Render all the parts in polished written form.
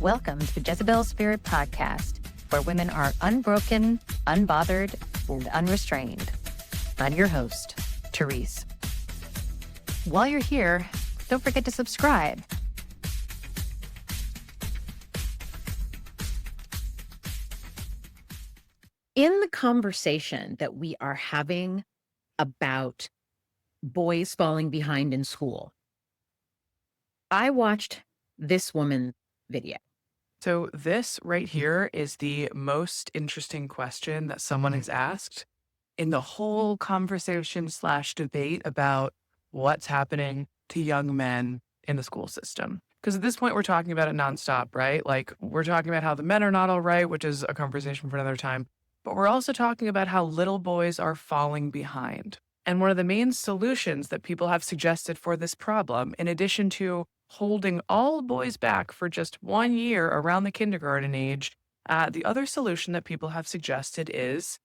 Welcome to Jezebel Spirit Podcast, where women are unbroken, unbothered, and unrestrained. I'm your host, Therese. While you're here, don't forget to subscribe. In the conversation that we are having about boys falling behind in school, I watched this woman's video. So this right here is the most interesting question that someone has asked in the whole conversation / debate about what's happening to young men in the school system. Because at this point, we're talking about it nonstop, right? Like we're talking about how the men are not all right, which is a conversation for another time. But we're also talking about how little boys are falling behind. And one of the main solutions that people have suggested for this problem, in addition to holding all boys back for just 1 year around the kindergarten age, the other solution that people have suggested is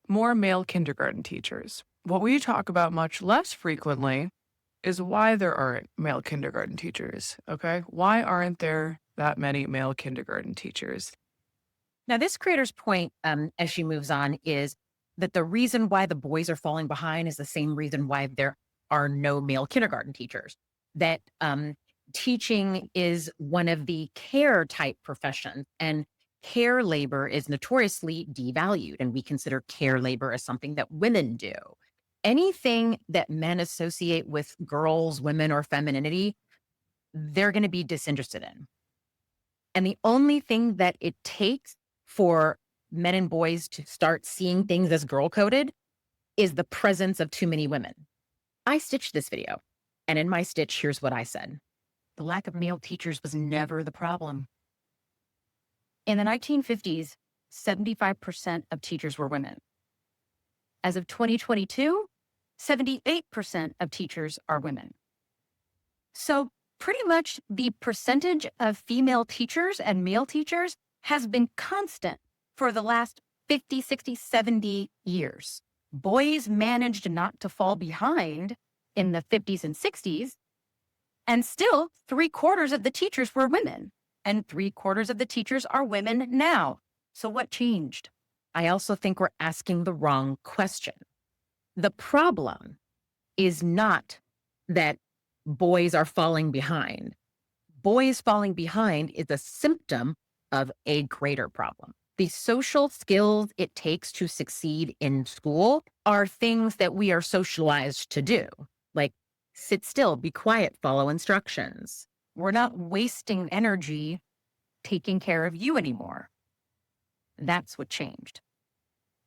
more male kindergarten teachers. What we talk about much less frequently is why there aren't male kindergarten teachers, okay? Why aren't there that many male kindergarten teachers? Now, this creator's point, as she moves on, is that the reason why the boys are falling behind is the same reason why there are no male kindergarten teachers. That teaching is one of the care type professions, and care labor is notoriously devalued, and we consider care labor as something that women do. Anything that men associate with girls, women, or femininity, they're going to be disinterested in. And the only thing that it takes for men and boys to start seeing things as girl-coded is the presence of too many women. I stitched this video, and in my stitch, here's what I said. The lack of male teachers was never the problem. In the 1950s, 75% of teachers were women. As of 2022, 78% of teachers are women. So pretty much the percentage of female teachers and male teachers has been constant for the last 50, 60, 70 years. Boys managed not to fall behind in the 50s and 60s, and still 3/4 of the teachers were women, and 3/4 of the teachers are women now. So what changed? I also think we're asking the wrong question. The problem is not that boys are falling behind. Boys falling behind is a symptom of a greater problem. The social skills it takes to succeed in school are things that we are socialized to do, like sit still, be quiet, follow instructions. We're not wasting energy taking care of you anymore. That's what changed.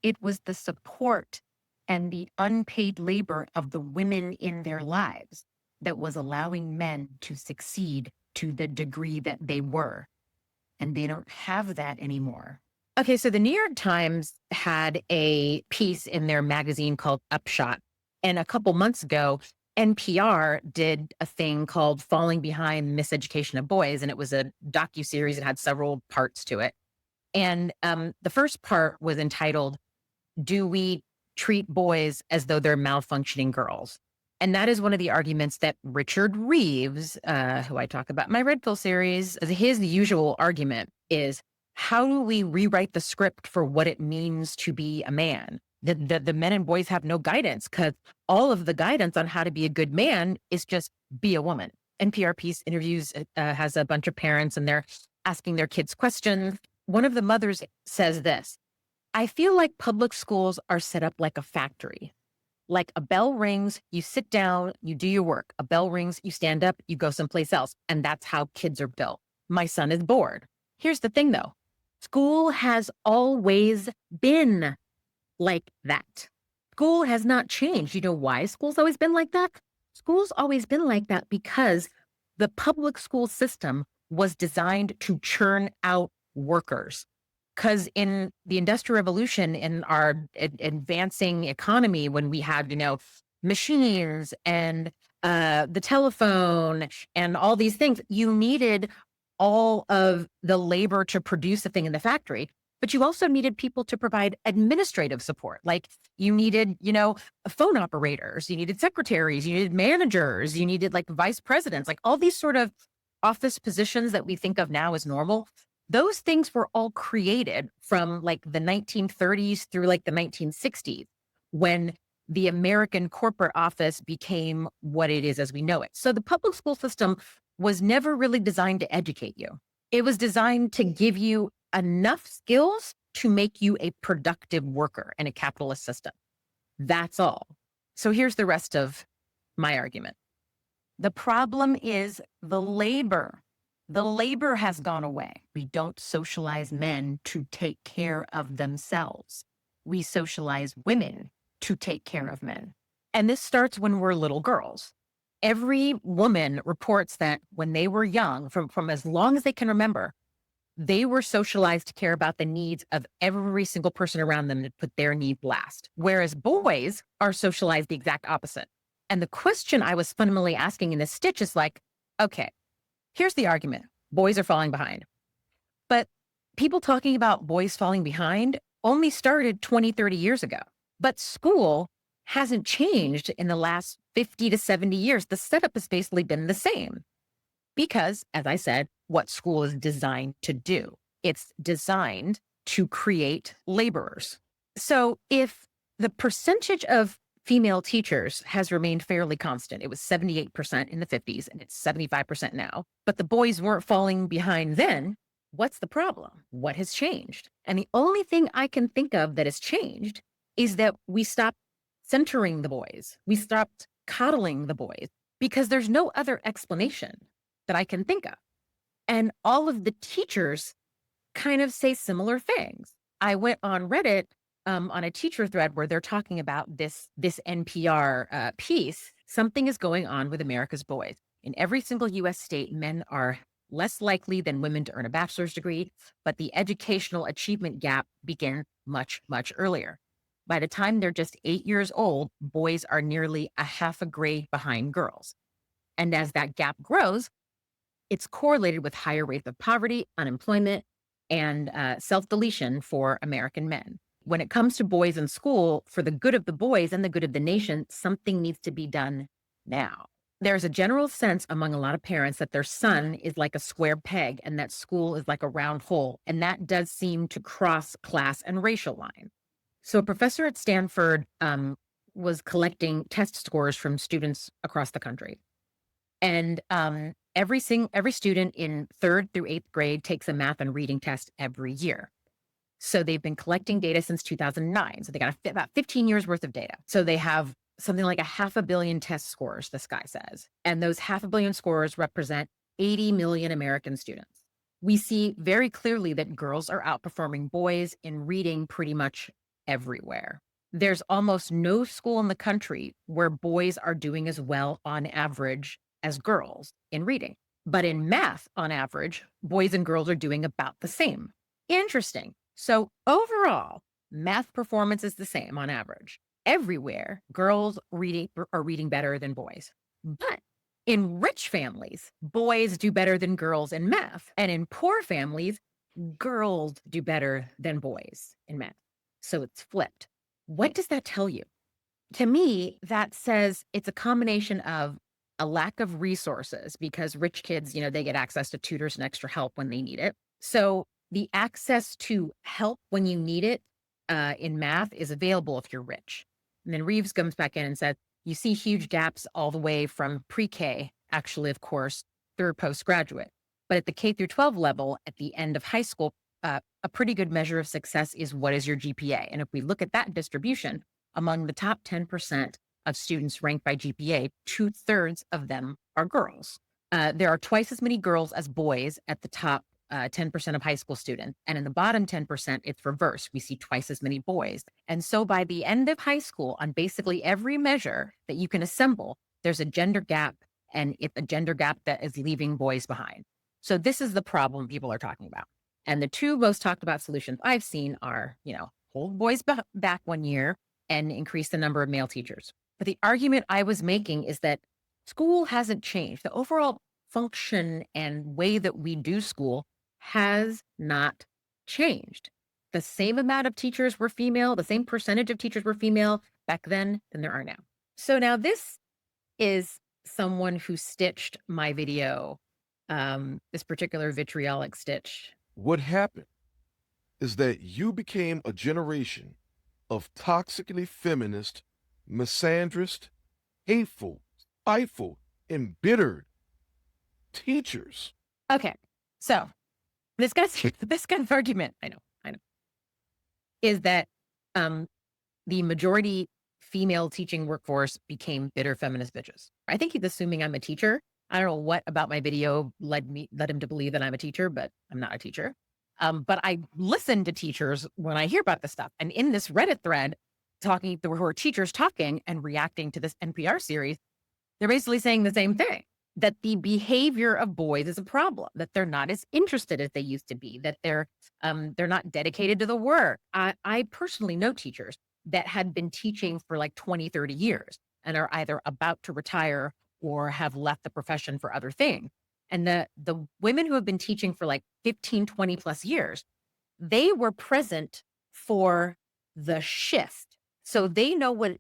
It was the support and the unpaid labor of the women in their lives that was allowing men to succeed to the degree that they were. And they don't have that anymore. Okay, so the New York Times had a piece in their magazine called Upshot. And a couple months ago, NPR did a thing called Falling Behind Miseducation of Boys. And it was a docuseries. It had several parts to it. And the first part was entitled, Do We Treat Boys as Though They're Malfunctioning Girls? And that is one of the arguments that Richard Reeves, who I talk about in my Red Pill series, his usual argument is, how do we rewrite the script for what it means to be a man? The men and boys have no guidance, because all of the guidance on how to be a good man is just be a woman. NPR piece interviews has a bunch of parents, and they're asking their kids questions. One of the mothers says this: I feel like public schools are set up like a factory. Like a bell rings, you sit down, you do your work. A bell rings, you stand up, you go someplace else. And that's how kids are built. My son is bored. Here's the thing though. School has always been like that. School has not changed. You know why school's always been like that? School's always been like that because the public school system was designed to churn out workers. Because in the Industrial Revolution, in our advancing economy, when we had, machines and the telephone and all these things, you needed all of the labor to produce a thing in the factory. But you also needed people to provide administrative support. Like you needed, phone operators, you needed secretaries, you needed managers, you needed like vice presidents, like all these sort of office positions that we think of now as normal, those things were all created from like the 1930s through like the 1960s when the American corporate office became what it is as we know it. So the public school system was never really designed to educate you. It was designed to give you enough skills to make you a productive worker in a capitalist system. That's all. So here's the rest of my argument. The problem is the labor. The labor has gone away. We don't socialize men to take care of themselves. We socialize women to take care of men. And this starts when we're little girls. Every woman reports that when they were young, from as long as they can remember, they were socialized to care about the needs of every single person around them and put their needs last. Whereas boys are socialized the exact opposite. And the question I was fundamentally asking in this stitch is like, okay, here's the argument. Boys are falling behind. But people talking about boys falling behind only started 20, 30 years ago. But school hasn't changed in the last 50 to 70 years. The setup has basically been the same. Because, as I said, what school is designed to do, it's designed to create laborers. So if the percentage of female teachers has remained fairly constant, it was 78% in the 50s and it's 75% now, but the boys weren't falling behind then, what's the problem? What has changed? And the only thing I can think of that has changed is that we stopped centering the boys. We stopped coddling the boys because there's no other explanation that I can think of. And all of the teachers kind of say similar things. I went on Reddit on a teacher thread where they're talking about this NPR piece. Something is going on with America's boys. In every single US state, men are less likely than women to earn a bachelor's degree, but the educational achievement gap began much, much earlier. By the time they're just 8 years old, boys are nearly a half a grade behind girls. And as that gap grows, it's correlated with higher rates of poverty, unemployment, and self-deletion for American men. When it comes to boys in school, for the good of the boys and the good of the nation, something needs to be done now. There's a general sense among a lot of parents that their son is like a square peg and that school is like a round hole. And that does seem to cross class and racial lines. So a professor at Stanford was collecting test scores from students across the country. And every student in 3rd through 8th grade takes a math and reading test every year. So they've been collecting data since 2009. So they got about 15 years worth of data. So they have something like 500 million test scores, this guy says. And those 500 million scores represent 80 million American students. We see very clearly that girls are outperforming boys in reading pretty much everywhere. There's almost no school in the country where boys are doing as well on average as girls in reading. But in math, on average, boys and girls are doing about the same. Interesting. So overall, math performance is the same on average. Everywhere, girls are reading better than boys. But in rich families, boys do better than girls in math. And in poor families, girls do better than boys in math. So it's flipped. What does that tell you? To me, that says it's a combination of a lack of resources because rich kids, they get access to tutors and extra help when they need it. So the access to help when you need it in math is available if you're rich. And then Reeves comes back in and said, you see huge gaps all the way from pre-K, actually, of course, through postgraduate. But at the K through 12 level, at the end of high school, a pretty good measure of success is what is your GPA. And if we look at that distribution, among the top 10% of students ranked by GPA, 2/3 of them are girls. There are twice as many girls as boys at the top 10% of high school students. And in the bottom 10%, it's reversed. We see twice as many boys. And so by the end of high school, on basically every measure that you can assemble, there's a gender gap, and it's a gender gap that is leaving boys behind. So this is the problem people are talking about. And the two most talked about solutions I've seen are, hold boys back 1 year and increase the number of male teachers. But the argument I was making is that school hasn't changed. The overall function and way that we do school has not changed. The same amount of teachers were female, the same percentage of teachers were female back then than there are now. So now this is someone who stitched my video this particular vitriolic stitch. What happened is that you became a generation of toxically feminist, misandrist, hateful, spiteful, embittered teachers. Okay, so this kind of argument, I know, is that um, the majority female teaching workforce became bitter feminist bitches. I think he's assuming I'm a teacher. I don't know what about my video led him to believe that I'm a teacher, but I'm not a teacher. But I listen to teachers when I hear about this stuff. And in this Reddit thread, there were teachers talking and reacting to this NPR series. They're basically saying the same thing, that the behavior of boys is a problem, that they're not as interested as they used to be, that they're not dedicated to the work. I personally know teachers that had been teaching for like 20, 30 years and are either about to retire or have left the profession for other things. And the women who have been teaching for like 15, 20 plus years, they were present for the shift. So they know what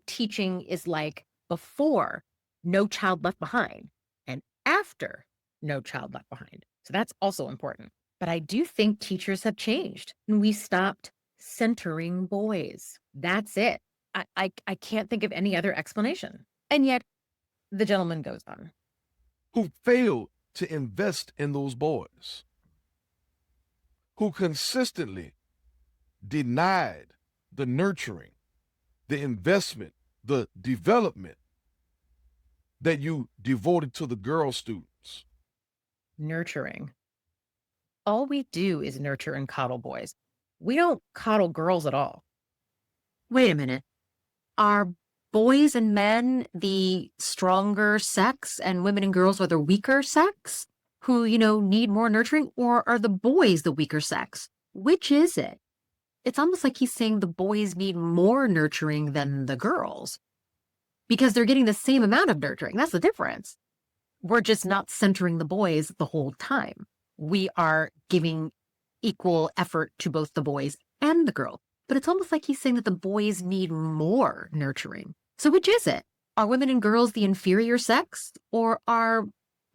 teaching is like before No Child Left Behind and after No Child Left Behind. So that's also important. But I do think teachers have changed and we stopped centering boys. That's it. I can't think of any other explanation. And yet the gentleman goes on. Who failed to invest in those boys, who consistently denied the nurturing, the investment, the development that you devoted to the girl students. Nurturing. All we do is nurture and coddle boys. We don't coddle girls at all. Wait a minute. Are boys and men the stronger sex and women and girls are the weaker sex who, need more nurturing? Or are the boys the weaker sex? Which is it? It's almost like he's saying the boys need more nurturing than the girls because they're getting the same amount of nurturing. That's the difference. We're just not centering the boys the whole time. We are giving equal effort to both the boys and the girls. But it's almost like he's saying that the boys need more nurturing. So which is it? Are women and girls the inferior sex or are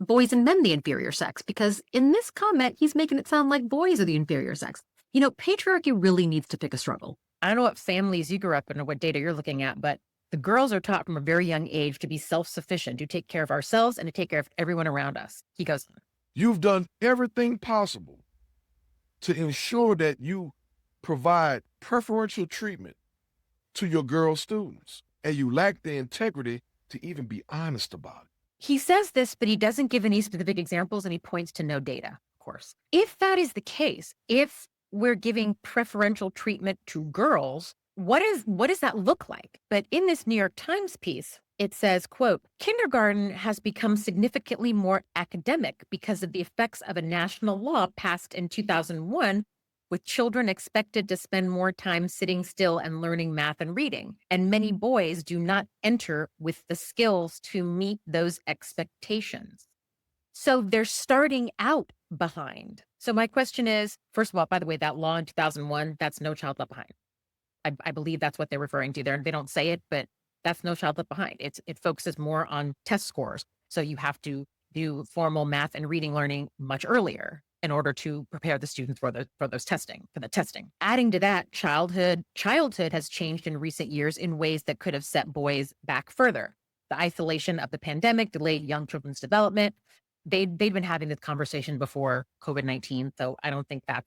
boys and men the inferior sex? Because in this comment, he's making it sound like boys are the inferior sex. Patriarchy really needs to pick a struggle. I don't know what families you grew up in or what data you're looking at, but the girls are taught from a very young age to be self-sufficient, to take care of ourselves and to take care of everyone around us. He goes, You've done everything possible to ensure that you provide preferential treatment to your girl students, and you lack the integrity to even be honest about it. He says this, but he doesn't give any specific examples, and he points to no data, of course. If that is the case, if we're giving preferential treatment to girls, what does that look like? But in this New York Times piece, it says, quote, kindergarten has become significantly more academic because of the effects of a national law passed in 2001, with children expected to spend more time sitting still and learning math and reading. And many boys do not enter with the skills to meet those expectations. So they're starting out behind. So my question is, first of all, by the way, that law in 2001, that's No Child Left Behind. I believe that's what they're referring to there. They don't say it, but that's No Child Left Behind. It focuses more on test scores. So you have to do formal math and reading learning much earlier in order to prepare the students for the testing. Adding to that, childhood has changed in recent years in ways that could have set boys back further. The isolation of the pandemic delayed young children's development. They'd been having this conversation before COVID-19, so I don't think that's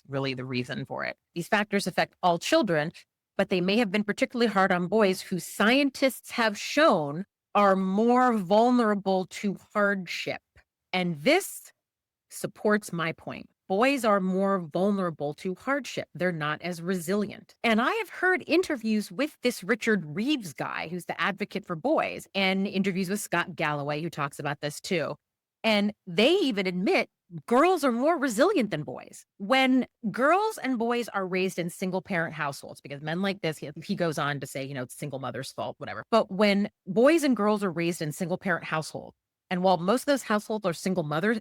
really the reason for it. These factors affect all children, but they may have been particularly hard on boys who scientists have shown are more vulnerable to hardship. And this supports my point. Boys are more vulnerable to hardship. They're not as resilient. And I have heard interviews with this Richard Reeves guy, who's the advocate for boys, and interviews with Scott Galloway, who talks about this too. And they even admit girls are more resilient than boys. When girls and boys are raised in single parent households, because men like this, he goes on to say, it's single mother's fault, whatever. But when boys and girls are raised in single parent households, and while most of those households are single mothers,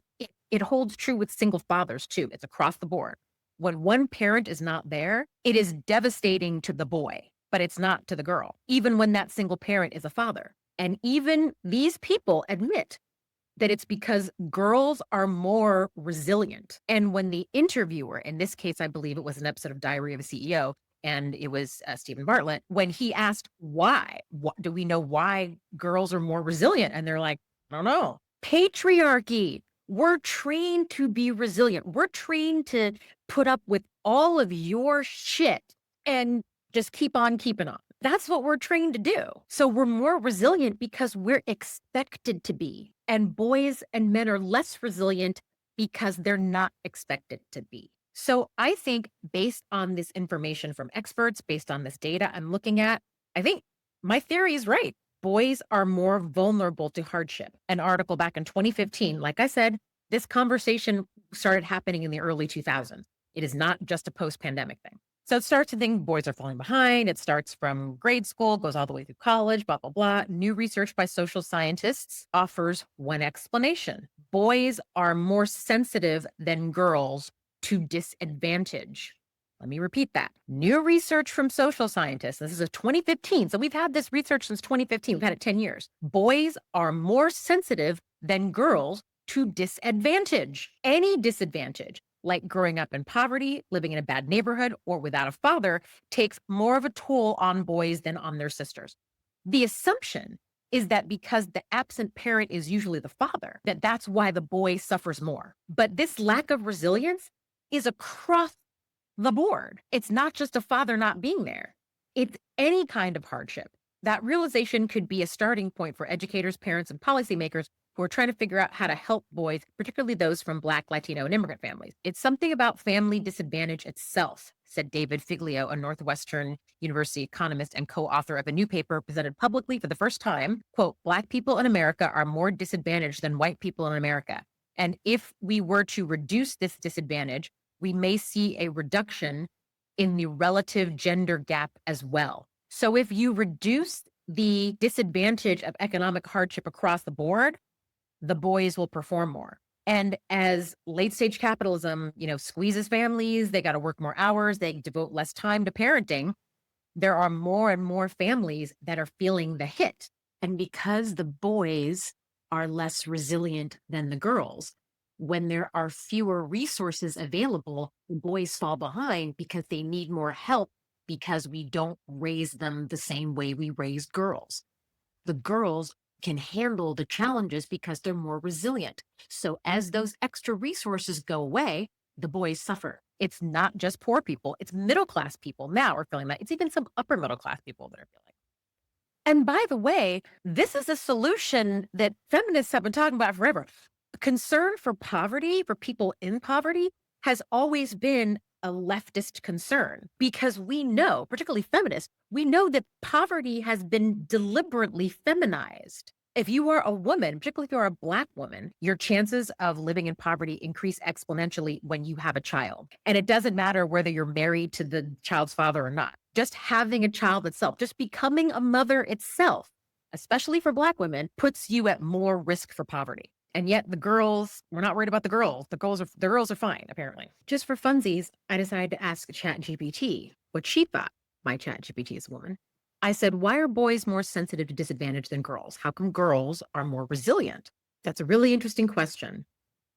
it holds true with single fathers too. It's across the board. When one parent is not there, it is devastating to the boy, but it's not to the girl, even when that single parent is a father. And even these people admit that it's because girls are more resilient. And when the interviewer, in this case, I believe it was an episode of Diary of a CEO, and it was Stephen Bartlett, when he asked why, what, do we know why girls are more resilient? And they're like, I don't know. Patriarchy. We're trained to be resilient. We're trained to put up with all of your shit and just keep on keeping on. That's what we're trained to do. So we're more resilient because we're expected to be. And boys and men are less resilient because they're not expected to be. So I think based on this information from experts, based on this data I'm looking at, I think my theory is right. Boys are more vulnerable to hardship. An article back in 2015, like I said, this conversation started happening in the early 2000s. It is not just a post-pandemic thing. So it starts to think boys are falling behind. It starts from grade school, goes all the way through college, blah, blah, blah. New research by social scientists offers one explanation. Boys are more sensitive than girls to disadvantage. Let me repeat that. New research from social scientists. This is a 2015. So we've had this research since 2015. We've had it 10 years. Boys are more sensitive than girls to disadvantage. Any disadvantage, like growing up in poverty, living in a bad neighborhood, or without a father, takes more of a toll on boys than on their sisters. The assumption is that because the absent parent is usually the father, that's why the boy suffers more. But this lack of resilience is across the board. It's not just a father not being there. It's any kind of hardship. That realization could be a starting point for educators, parents, and policymakers who are trying to figure out how to help boys, particularly those from Black, Latino, and immigrant families. It's something about family disadvantage itself, said David Figlio, a Northwestern University economist and co-author of a new paper presented publicly for the first time. Quote, Black people in America are more disadvantaged than white people in America. And if we were to reduce this disadvantage, we may see a reduction in the relative gender gap as well. So if you reduce the disadvantage of economic hardship across the board, the boys will perform more. And as late stage capitalism, squeezes families, they got to work more hours, they devote less time to parenting, there are more and more families that are feeling the hit. And because the boys are less resilient than the girls, when there are fewer resources available, the boys fall behind because they need more help because we don't raise them the same way we raised girls. The girls can handle the challenges because they're more resilient. So as those extra resources go away, the boys suffer. It's not just poor people, it's middle-class people now are feeling that. It's even some upper middle-class people that are feeling. And by the way, this is a solution that feminists have been talking about forever. Concern for poverty, for people in poverty, has always been a leftist concern because we know, particularly feminists, we know that poverty has been deliberately feminized. If you are a woman, particularly if you're a Black woman, your chances of living in poverty increase exponentially when you have a child. And it doesn't matter whether you're married to the child's father or not. Just having a child itself, just becoming a mother itself, especially for Black women, puts you at more risk for poverty. And yet the girls, we're not worried about the girls. The girls are fine, apparently. Just for funsies, I decided to ask ChatGPT what she thought. My ChatGPT is a woman. I said, why are boys more sensitive to disadvantage than girls? How come girls are more resilient? That's a really interesting question.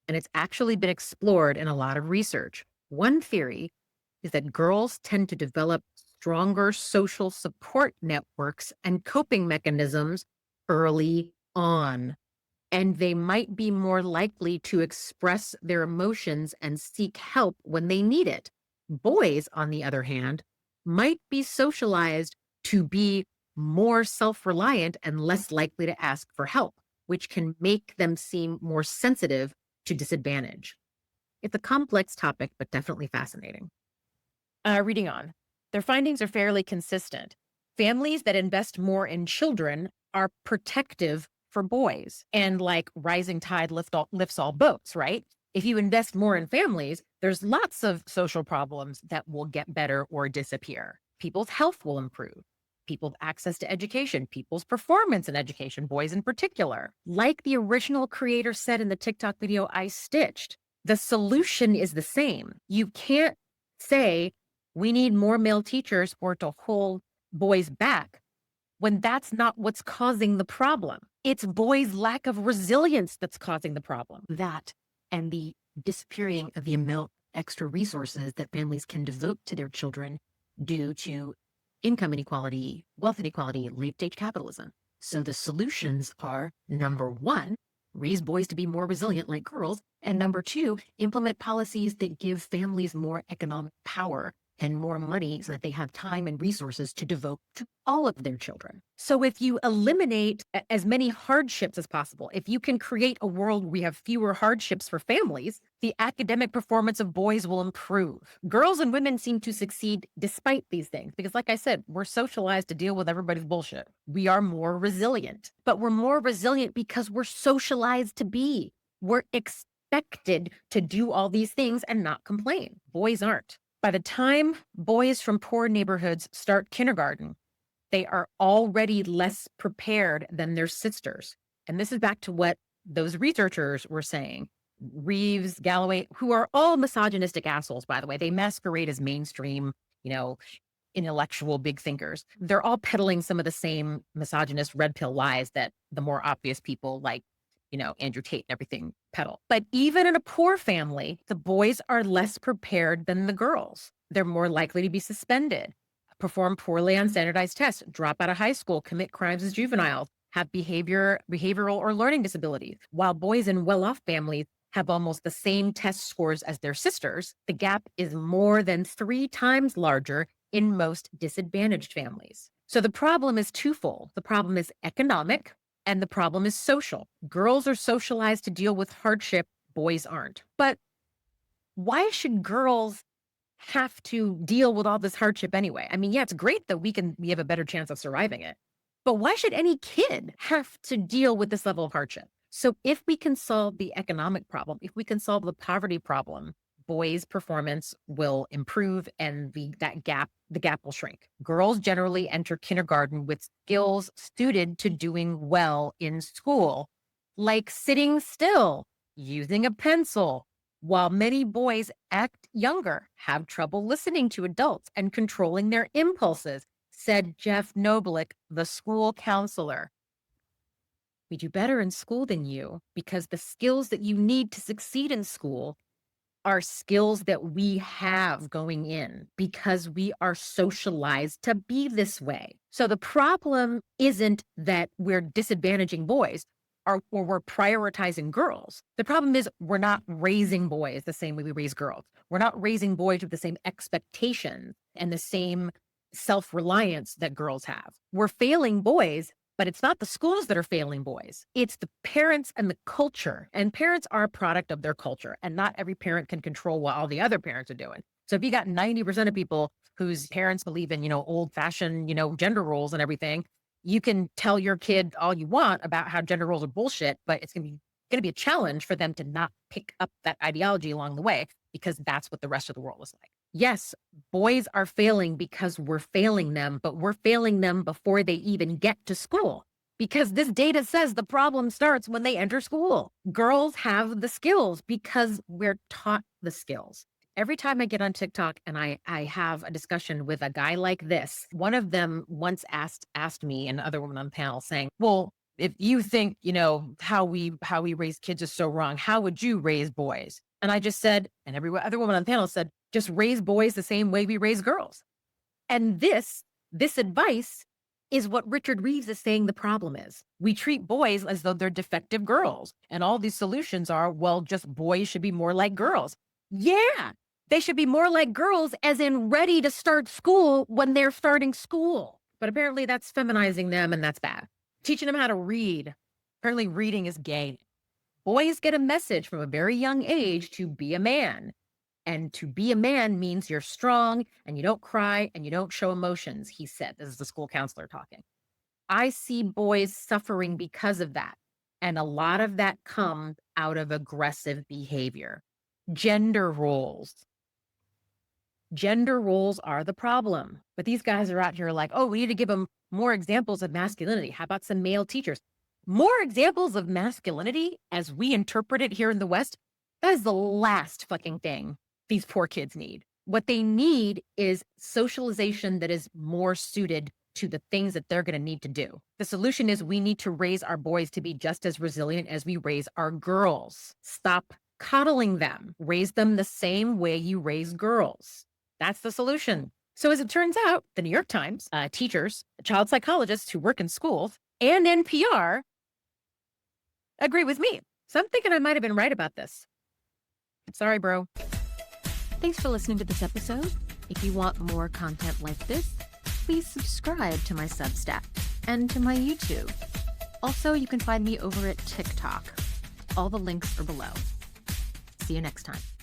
And it's actually been explored in a lot of research. One theory is that girls tend to develop stronger social support networks and coping mechanisms early on. And they might be more likely to express their emotions and seek help when they need it. Boys, on the other hand, might be socialized to be more self-reliant and less likely to ask for help, which can make them seem more sensitive to disadvantage. It's a complex topic, but definitely fascinating. Reading on. Their findings are fairly consistent. Families that invest more in children are protective for boys, and like rising tide lifts all boats, right? If you invest more in families, there's lots of social problems that will get better or disappear. People's health will improve. People's access to education, people's performance in education, boys in particular. Like the original creator said in the TikTok video I stitched, the solution is the same. You can't say we need more male teachers or to hold boys back. when that's not what's causing the problem. It's boys' lack of resilience that's causing the problem. That and the disappearing of the amount extra resources that families can devote to their children due to income inequality, wealth inequality, late stage capitalism. So the solutions are, number one, raise boys to be more resilient like girls, and number two, implement policies that give families more economic power and more money so that they have time and resources to devote to all of their children. So if you eliminate as many hardships as possible, if you can create a world where we have fewer hardships for families, the academic performance of boys will improve. Girls and women seem to succeed despite these things because, like I said, we're socialized to deal with everybody's bullshit. We are more resilient, but we're more resilient because we're socialized to be. We're expected to do all these things and not complain. Boys aren't. By the time boys from poor neighborhoods start kindergarten, they are already less prepared than their sisters. And this is back to what those researchers were saying. Reeves, Galloway, who are all misogynistic assholes, by the way. They masquerade as mainstream, intellectual big thinkers. They're all peddling some of the same misogynist red pill lies that the more obvious people like Andrew Tate and everything peddle. But even in a poor family, the boys are less prepared than the girls. They're more likely to be suspended, perform poorly on standardized tests, drop out of high school, commit crimes as juveniles, have behavioral or learning disabilities. While boys in well-off families have almost the same test scores as their sisters, the gap is more than 3 times larger in most disadvantaged families. So the problem is twofold. The problem is economic, and the problem is social. Girls are socialized to deal with hardship, boys aren't. But why should girls have to deal with all this hardship anyway? I mean, yeah, it's great that we have a better chance of surviving it. But why should any kid have to deal with this level of hardship? So if we can solve the economic problem, if we can solve the poverty problem, boys' performance will improve and the gap will shrink. Girls generally enter kindergarten with skills suited to doing well in school, like sitting still, using a pencil, while many boys act younger, have trouble listening to adults and controlling their impulses, said Jeff Noblick, the school counselor. We do better in school than you because the skills that you need to succeed in school are skills that we have going in because we are socialized to be this way. So the problem isn't that we're disadvantaging boys or we're prioritizing girls. The problem is we're not raising boys the same way we raise girls. We're not raising boys with the same expectations and the same self-reliance that girls have. We're failing boys, but it's not the schools that are failing boys. It's the parents and the culture. And parents are a product of their culture. And not every parent can control what all the other parents are doing. So if you got 90% of people whose parents believe in, old-fashioned, gender roles and everything, you can tell your kid all you want about how gender roles are bullshit, but it's going to be a challenge for them to not pick up that ideology along the way because that's what the rest of the world is like. Yes, boys are failing because we're failing them, but we're failing them before they even get to school. Because this data says the problem starts when they enter school. Girls have the skills because we're taught the skills. Every time I get on TikTok and I have a discussion with a guy like this, one of them once asked me, and another woman on the panel saying, well, if you think, how we raise kids is so wrong, how would you raise boys? And I just said, and every other woman on the panel said, just raise boys the same way we raise girls. And this advice is what Richard Reeves is saying the problem is. We treat boys as though they're defective girls. And all these solutions are, well, just boys should be more like girls. Yeah, they should be more like girls as in ready to start school when they're starting school. But apparently that's feminizing them and that's bad. Teaching them how to read. Apparently reading is gay. Boys get a message from a very young age to be a man. And to be a man means you're strong and you don't cry and you don't show emotions, he said. This is the school counselor talking. I see boys suffering because of that. And a lot of that comes out of aggressive behavior. Gender roles. Gender roles are the problem. But these guys are out here like, oh, we need to give them more examples of masculinity. How about some male teachers? More examples of masculinity as we interpret it here in the West? That is the last fucking thing these poor kids need. What they need is socialization that is more suited to the things that they're going to need to do. The solution is we need to raise our boys to be just as resilient as we raise our girls. Stop coddling them. Raise them the same way you raise girls. That's the solution. So as it turns out, the New York Times, teachers, child psychologists who work in schools, and NPR agree with me. So I'm thinking I might have been right about this. Sorry, bro. Thanks for listening to this episode. If you want more content like this, please subscribe to my Substack and to my YouTube. Also, you can find me over at TikTok. All the links are below. See you next time.